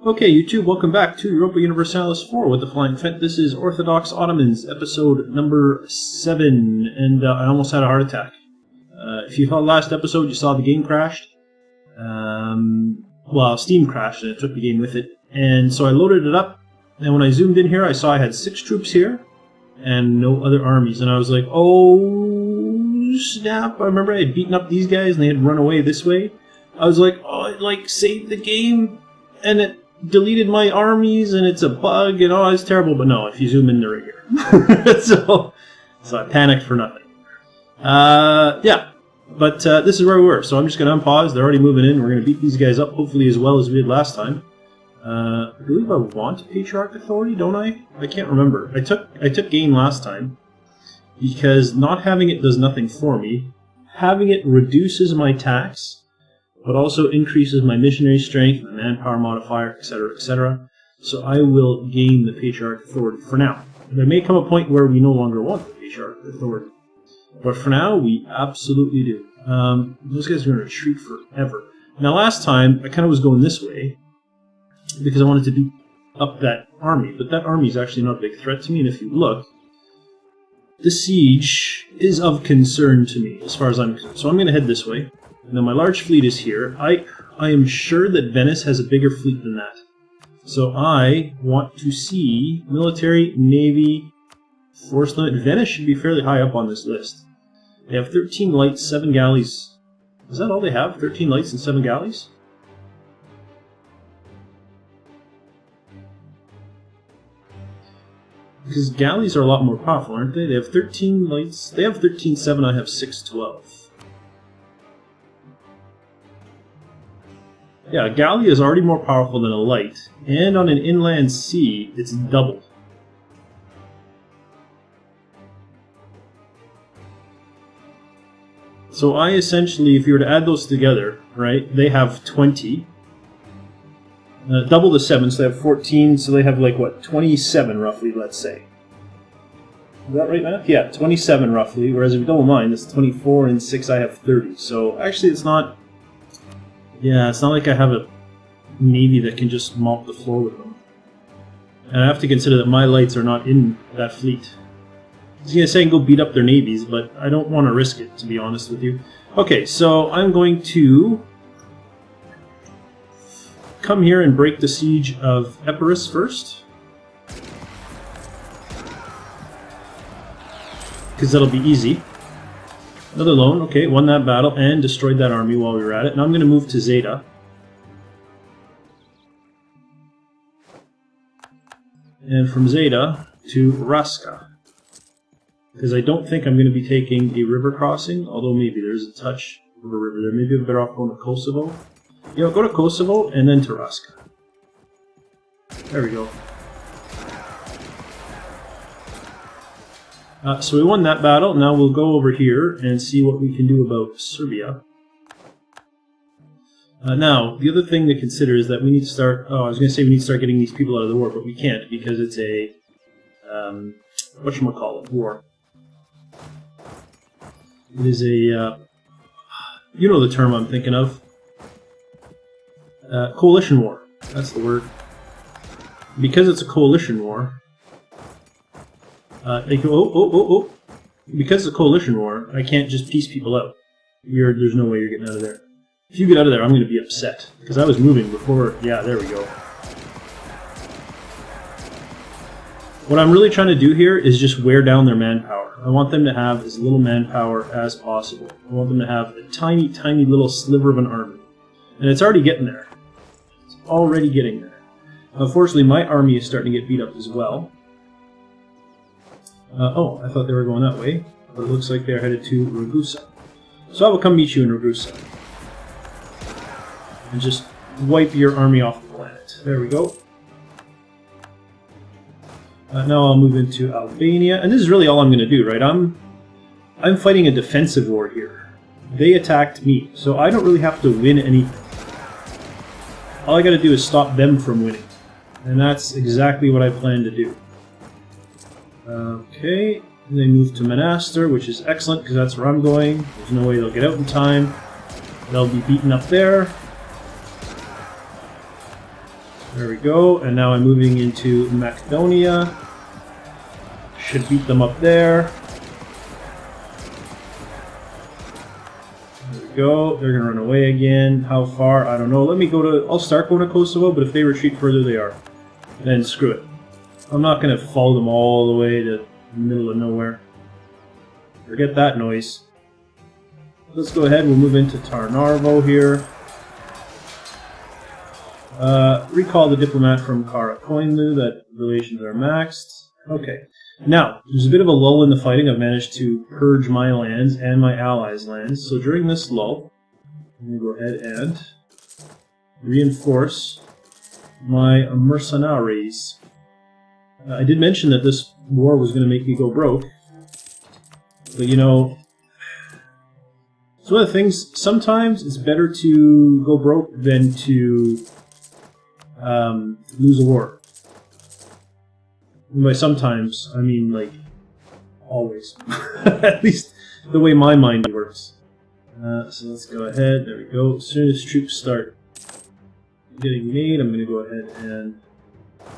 Okay, YouTube, welcome back to Europa Universalis 4 with the Flying Phent. This is Orthodox Ottomans, episode number 7, and I almost had a heart attack. If you saw the last episode, you saw the game crashed. Well, Steam crashed and it took the game with it. And so I loaded it up, and when I zoomed in here, I saw I had 6 troops here, and no other armies. And I was like, oh, snap. I remember I had beaten up these guys, and they had run away this way. I was like, oh, it saved the game, and it deleted my armies, and it's a bug, and oh, it's terrible. But no, if you zoom in, they're right here. so I panicked for nothing. Yeah, but this is where we were. So I'm just going to unpause. They're already moving in. We're going to beat these guys up, hopefully as well as we did last time. I believe I want Patriarch Authority, don't I? I can't remember. I took gain last time because not having it does nothing for me. Having it reduces my tax, but also increases my missionary strength, my manpower modifier, etc., etc. So I will gain the Patriarch Authority for now. There may come a point where we no longer want the Patriarch Authority, but for now we absolutely do. Those guys are going to retreat forever. Now last time I kind of was going this way because I wanted to beat up that army, but that army is actually not a big threat to me, and if you look, the siege is of concern to me as far as I'm concerned. So I'm going to head this way. Now my large fleet is here. I am sure that Venice has a bigger fleet than that. So I want to see military, navy, force limit. Venice should be fairly high up on this list. They have 13 lights, 7 galleys. Is that all they have? 13 lights and 7 galleys? Because galleys are a lot more powerful, aren't they? They have 13 lights. They have 13-7, I have 6-12. Yeah, a galley is already more powerful than a light, and on an inland sea, it's doubled. So I essentially, if you were to add those together, right, they have 20. Double the 7, so they have 14, so they have like, what, 27 roughly, let's say. Is that right, Matt? Yeah, 27 roughly, whereas if you double mine, it's 24, and 6 I have 30. So actually it's not... Yeah, it's not like I have a navy that can just mop the floor with them. And I have to consider that my lights are not in that fleet. I was going to say I can go beat up their navies, but I don't want to risk it, to be honest with you. Okay, so I'm going to come here and break the siege of Epirus first. Because that'll be easy. Another loan, okay, won that battle and destroyed that army while we were at it. Now I'm going to move to Zeta. And from Zeta to Raska. Because I don't think I'm going to be taking a river crossing, although maybe there's a touch of a river there. Maybe I'm better off going to Kosovo. You know, go to Kosovo and then to Raska. There we go. So we won that battle. Now we'll go over here and see what we can do about Serbia. Now, the other thing to consider is that we need to start... Oh, I was going to say we need to start getting these people out of the war, but we can't because it's a... whatchamacallit, war. It is a... you know the term I'm thinking of. Coalition war. That's the word. Because it's a coalition war... Because it's a coalition war, I can't just piece people out. There's no way you're getting out of there. If you get out of there, I'm going to be upset. Because I was moving before... Yeah, there we go. What I'm really trying to do here is just wear down their manpower. I want them to have as little manpower as possible. I want them to have a tiny, tiny little sliver of an army. And it's already getting there. It's already getting there. Unfortunately, my army is starting to get beat up as well. Oh, I thought they were going that way, but it looks like they're headed to Ragusa. So I will come meet you in Ragusa. And just wipe your army off the planet. There we go. Now I'll move into Albania, and this is really all I'm going to do, right? I'm fighting a defensive war here. They attacked me, so I don't really have to win anything. All I got to do is stop them from winning. And that's exactly what I plan to do. Okay, and they move to Monaster, which is excellent because that's where I'm going. There's no way they'll get out in time. They'll be beaten up there. There we go, and now I'm moving into Macedonia. Should beat them up there. There we go. They're going to run away again. How far? I don't know. Let me go to... I'll start going to Kosovo, but if they retreat further, they are. Then screw it. I'm not going to follow them all the way to the middle of nowhere. Forget that noise. Let's go ahead. We'll move into Tarnarvo here. Recall the diplomat from Karakoinlu, that relations are maxed. Okay. Now, there's a bit of a lull in the fighting. I've managed to purge my lands and my allies' lands. So during this lull, I'm going to go ahead and reinforce my mercenaries. I did mention that this war was going to make me go broke. But you know, it's one of the things, sometimes it's better to go broke than to lose a war. And by sometimes, I mean like always. At least the way my mind works. So let's go ahead, there we go. As soon as troops start getting made, I'm going to go ahead and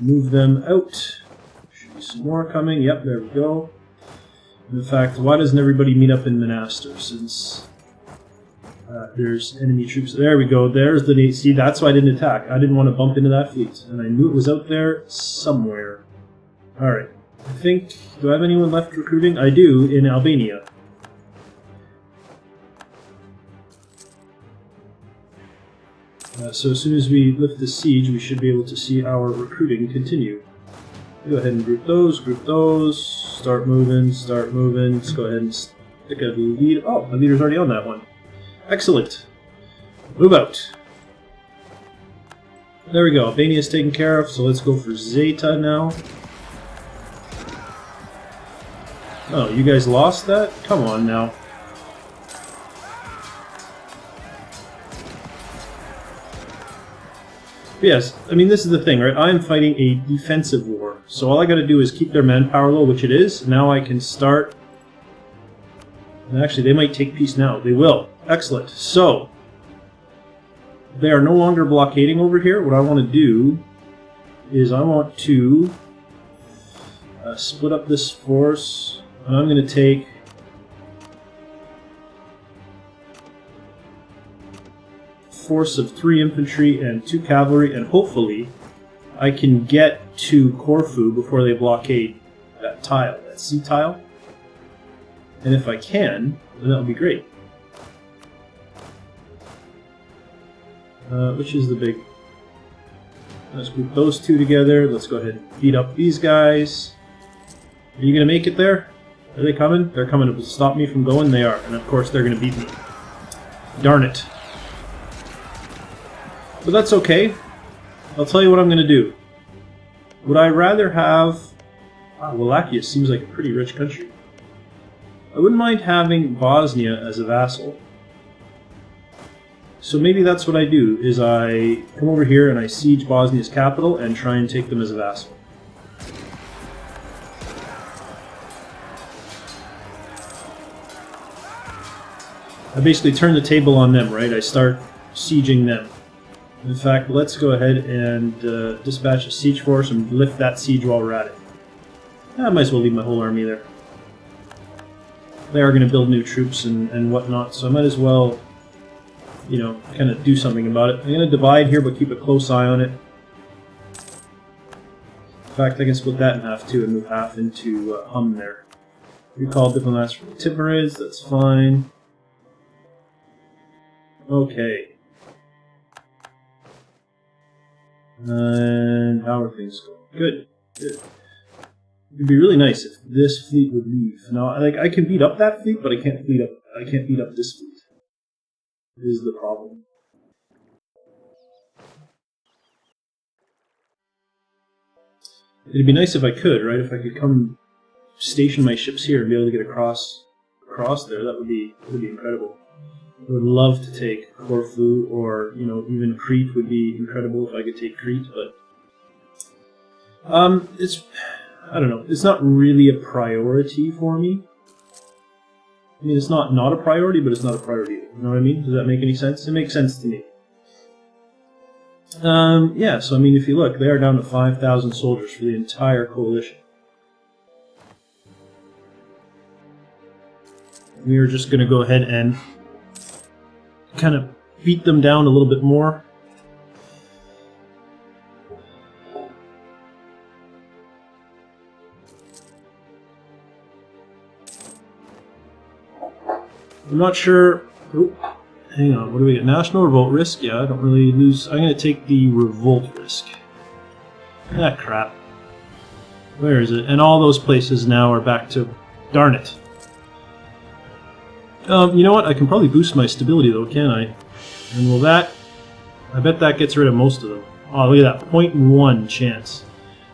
move them out. Should be some more coming. Yep, there we go. In fact, why doesn't everybody meet up in Monaster, since there's enemy troops? There we go, there's the... See, that's why I didn't attack. I didn't want to bump into that fleet, and I knew it was out there somewhere. Alright, I think... Do I have anyone left recruiting? I do, in Albania. So as soon as we lift the siege, we should be able to see our recruiting continue. Go ahead and group those, start moving, let's go ahead and stick a lead. Oh, my leader's already on that one. Excellent. Move out. There we go, Albania's taken care of, so let's go for Zeta now. Oh, you guys lost that? Come on now. Yes, I mean, this is the thing, right? I'm fighting a defensive war, so all I gotta do is keep their manpower low, which it is. Now I can start... And actually, they might take peace now. They will. Excellent. So, they are no longer blockading over here. What I want to do is I want to split up this force, and I'm going to take... force of 3 infantry and 2 cavalry, and hopefully I can get to Corfu before they blockade that tile, that sea tile. And if I can, then that would be great. Which is the big... Let's group those two together. Let's go ahead and beat up these guys. Are you going to make it there? Are they coming? They're coming to stop me from going? They are. And of course they're going to beat me. Darn it. But that's okay. I'll tell you what I'm going to do. Would I rather have... Wallachia seems like a pretty rich country. I wouldn't mind having Bosnia as a vassal. So maybe that's what I do, is I come over here and I siege Bosnia's capital and try and take them as a vassal. I basically turn the table on them, right? I start sieging them. In fact, let's go ahead and dispatch a siege force and lift that siege while we're at it. I might as well leave my whole army there. They are going to build new troops and whatnot, so I might as well, you know, kind of do something about it. I'm going to divide here, but keep a close eye on it. In fact, I can split that in half too and move half into Hum there. Recall diplomats from the Timurids, that's fine. Okay. And how are things going? Good. Good. It'd be really nice if this fleet would leave. Now, like, I can beat up that fleet, but I can't beat up this fleet. This is the problem. It'd be nice if I could, right? If I could come station my ships here and be able to get across there, that would be incredible. I would love to take Corfu, or, you know, even Crete would be incredible if I could take Crete, but it's, I don't know, it's not really a priority for me. I mean, it's not a priority, but it's not a priority either. You know what I mean? Does that make any sense? It makes sense to me. Yeah, so I mean, if you look, they are down to 5,000 soldiers for the entire coalition. We are just going to go ahead and kind of beat them down a little bit more. I'm not sure. Oh, hang on, what do we get? National revolt risk? Yeah, I don't really lose. I'm going to take the revolt risk. Ah, crap. Where is it? And all those places now are back to... Darn it. You know what? I can probably boost my stability, though, can't I? And will that... I bet that gets rid of most of them. Oh, look at that. 0.1 chance.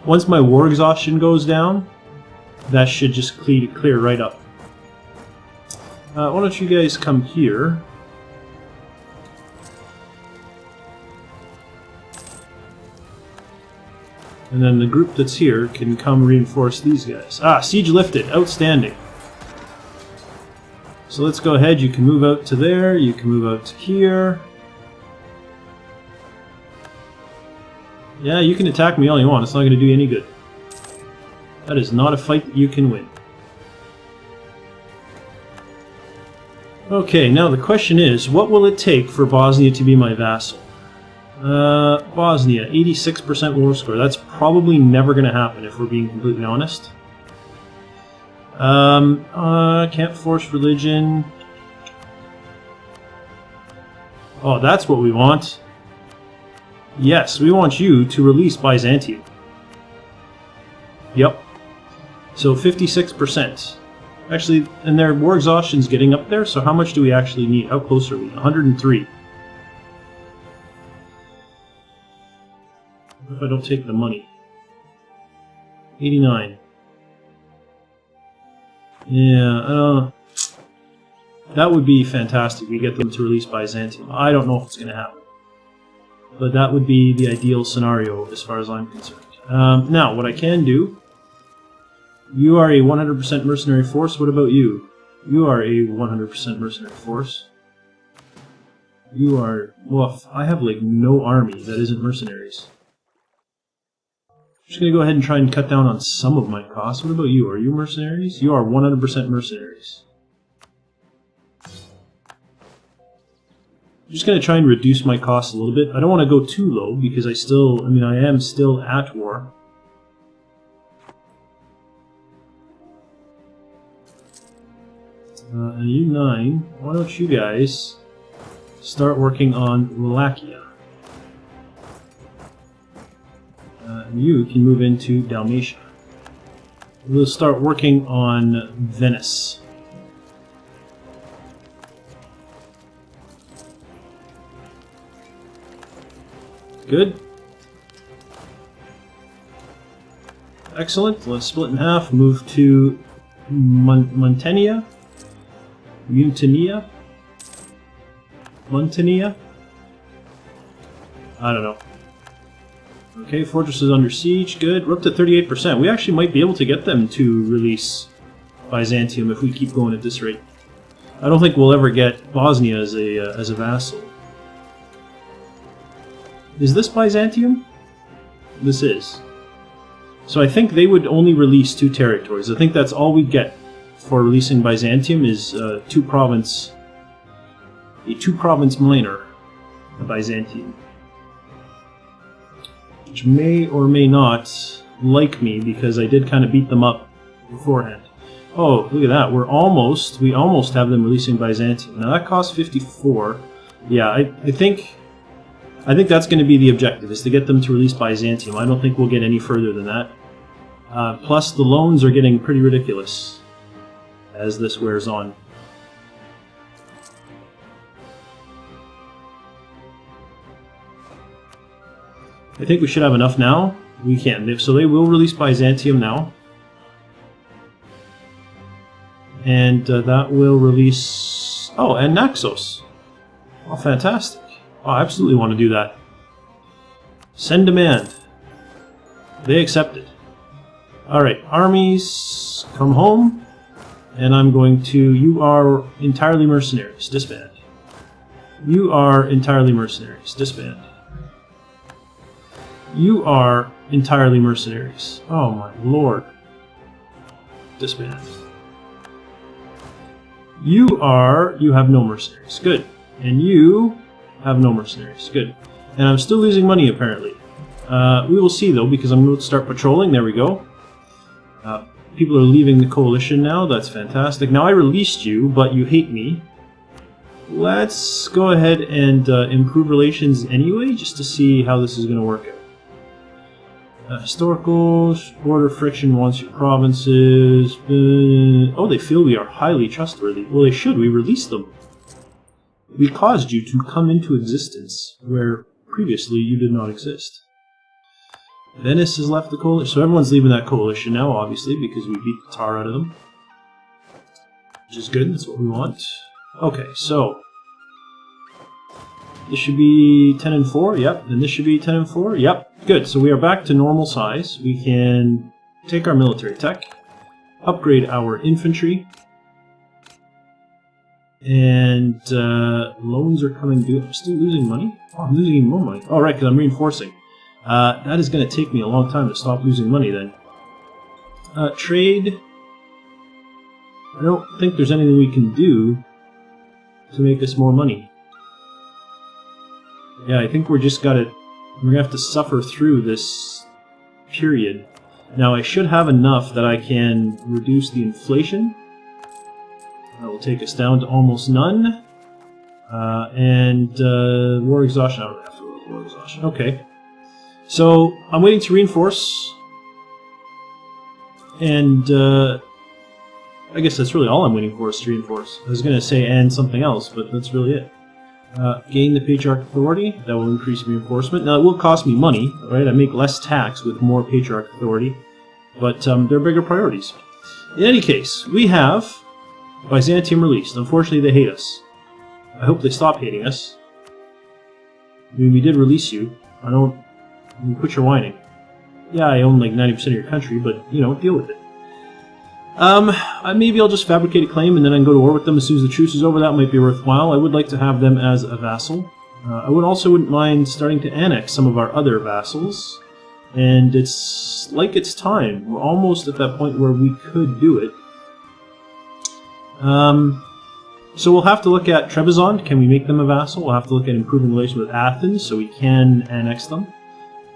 Once my war exhaustion goes down, that should just clear right up. Why don't you guys come here? And then the group that's here can come reinforce these guys. Ah, siege lifted. Outstanding. So let's go ahead. You can move out to there. You can move out to here. Yeah, you can attack me all you want. It's not going to do you any good. That is not a fight that you can win. Okay, now the question is, what will it take for Bosnia to be my vassal? Bosnia, 86% war score. That's probably never going to happen if we're being completely honest. Can't force religion. Oh, that's what we want. Yes, we want you to release Byzantium. Yep. So 56%. Actually, and their war exhaustion's getting up there, so how much do we actually need? How close are we? 103. What if I don't take the money? 89. Yeah, that would be fantastic. We get them to release Byzantium. I don't know if it's going to happen. But that would be the ideal scenario as far as I'm concerned. Now, what I can do... You are a 100% mercenary force. What about you? You are a 100% mercenary force. You are... Woof. I have, like, no army that isn't mercenaries. I'm just going to go ahead and try and cut down on some of my costs. What about you? Are you mercenaries? You are 100% mercenaries. I'm just going to try and reduce my costs a little bit. I don't want to go too low because I am still at war. And you 9, why don't you guys start working on Wallachia? You can move into Dalmatia. We'll start working on Venice. Good. Excellent. Let's split in half. Move to Montania. Mutania? Montania? I don't know. Okay, fortress is under siege. Good. We're up to 38%. We actually might be able to get them to release Byzantium if we keep going at this rate. I don't think we'll ever get Bosnia as a vassal. Is this Byzantium? This is. So I think they would only release 2 territories. I think that's all we get for releasing Byzantium is a 2-province minor of Byzantium, which may or may not like me because I did kind of beat them up beforehand. Oh, look at that! We almost have them releasing Byzantium. Now that costs 54. Yeah, I think that's going to be the objective, is to get them to release Byzantium. I don't think we'll get any further than that. Plus, the loans are getting pretty ridiculous as this wears on. I think we should have enough now. We can. So they will release Byzantium now. And that will release... Oh, and Naxos. Oh, fantastic. Oh, I absolutely want to do that. Send demand. They accepted. Alright, armies, come home. And I'm going to... You are entirely mercenaries. Disband. You are entirely mercenaries. Disband. You are entirely mercenaries. Oh my lord. Disband. You have no mercenaries. Good. And you have no mercenaries. Good. And I'm still losing money apparently. We will see though, because I'm going to start patrolling. There we go. People are leaving the coalition now. That's fantastic. Now I released you, but you hate me. Let's go ahead and improve relations anyway, just to see how this is going to work out. Historical, border friction wants your provinces. Oh, they feel we are highly trustworthy. Well, they should. We released them. We caused you to come into existence, where previously you did not exist. Venice has left the coalition, so everyone's leaving that coalition now, obviously, because we beat the tar out of them. Which is good, that's what we want. Okay, so this should be 10 and 4, yep, and this should be 10 and 4, yep, good. So we are back to normal size. We can take our military tech, upgrade our infantry, and loans are coming due. I'm still losing money? Oh, I'm losing even more money. Oh, right, because I'm reinforcing. That is going to take me a long time to stop losing money then. Trade. I don't think there's anything we can do to make us more money. Yeah, I think we're just we're going to have to suffer through this period. Now I should have enough that I can reduce the inflation. That will take us down to almost none. And war exhaustion. I don't have to roll war exhaustion. Okay. So I'm waiting to reinforce. And I guess that's really all I'm waiting for is to reinforce. I was going to say and something else, but that's really it. Gain the Patriarch authority. That will increase reinforcement. Now it will cost me money, right? I make less tax with more Patriarch authority, but they're bigger priorities. In any case, we have Byzantium released. Unfortunately, they hate us. I hope they stop hating us. I mean, we did release you. Quit your whining. Yeah, I own like 90% of your country, but, you know, deal with it. Maybe I'll just fabricate a claim and then I can go to war with them as soon as the truce is over. That might be worthwhile. I would like to have them as a vassal. I wouldn't mind starting to annex some of our other vassals. And it's like it's time. We're almost at that point where we could do it. So we'll have to look at Trebizond. Can we make them a vassal? We'll have to look at improving relations with Athens so we can annex them.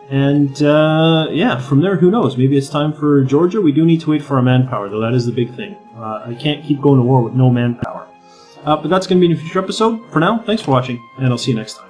And, yeah, from there, who knows? Maybe it's time for Georgia. We do need to wait for our manpower, though. That is the big thing. I can't keep going to war with no manpower. But that's going to be in a future episode. For now, thanks for watching, and I'll see you next time.